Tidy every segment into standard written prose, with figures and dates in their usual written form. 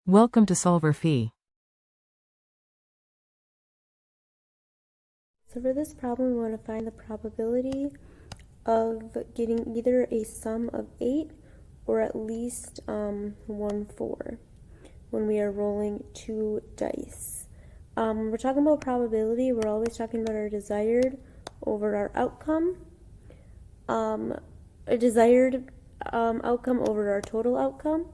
Welcome to solverfy. So for this problem, we want to find the probability of getting either a sum of 8 or at least 1/4 when we are rolling 2 dice. When we're talking about probability, we're always talking about our desired over our outcome, a desired outcome over our total outcome.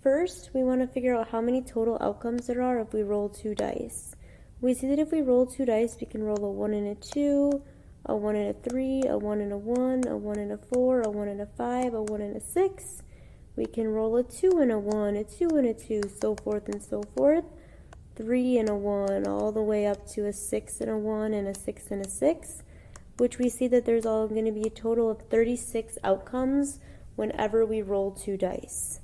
First, we want to figure out how many total outcomes there are if we roll 2 dice. We see that if we roll 2 dice, we can roll a 1 and a 2, a 1 and a 3, a 1 and a 1, a 1 and a 4, a 1 and a 5, a 1 and a 6. We can roll a 2 and a 1, a 2 and a 2, so forth and so forth. 3 and a 1, all the way up to a 6 and a 1 and a 6 and a 6, which we see that there's all going to be a total of 36 outcomes whenever we roll 2 dice.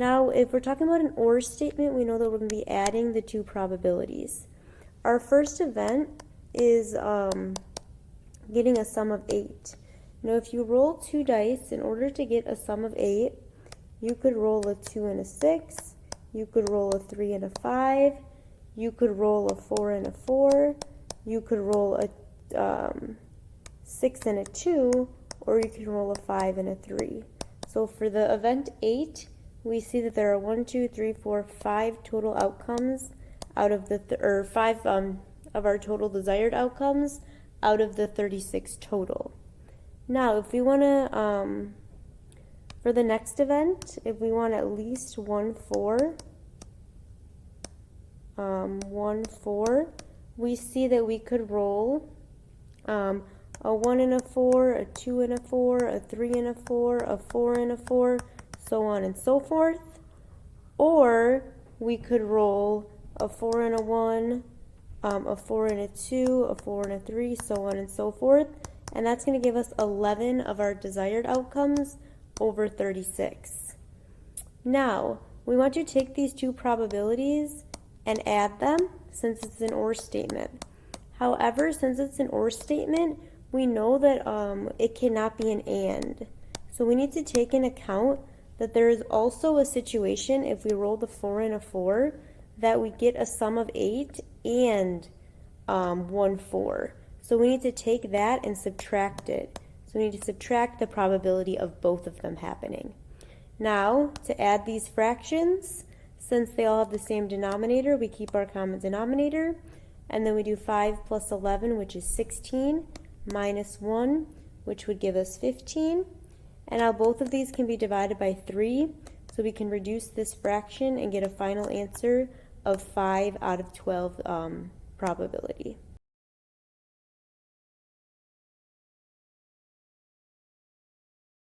Now, if we're talking about an OR statement, we know that we're going to be adding the 2 probabilities. Our first event is getting a sum of 8. Now, if you roll 2 dice, in order to get a sum of 8, you could roll a 2 and a 6, you could roll a 3 and a 5, you could roll a 4 and a 4, you could roll a 6 and a 2, or you can roll a 5 and a 3. So for the event 8, we see that there are 1, 2, 3, 4, 5 total outcomes out of the, or 5 of our total desired outcomes out of the 36 total. Now, if we want to, for the next event, if we want at least 1/4, 1/4, we see that we could roll a 1 and a 4, a 2 and a 4, a 3 and a 4, a 4 and a 4, so on and so forth. Or we could roll a 4 and a 1, a 4 and a 2, a 4 and a 3, so on and so forth. And that's going to give us 11 of our desired outcomes over 36. Now, we want to take these 2 probabilities and add them since it's an OR statement. However, since it's an OR statement, we know that it cannot be an AND. So we need to take into account that there is also a situation if we roll the 4 and a 4 that we get a sum of 8 and 1/4. So we need to take that and subtract it. So we need to subtract the probability of both of them happening. Now, to add these fractions, since they all have the same denominator, we keep our common denominator, and then we do 5 plus 11, which is 16, minus 1, which would give us 15. And now both of these can be divided by 3, so we can reduce this fraction and get a final answer of 5 out of 12 probability.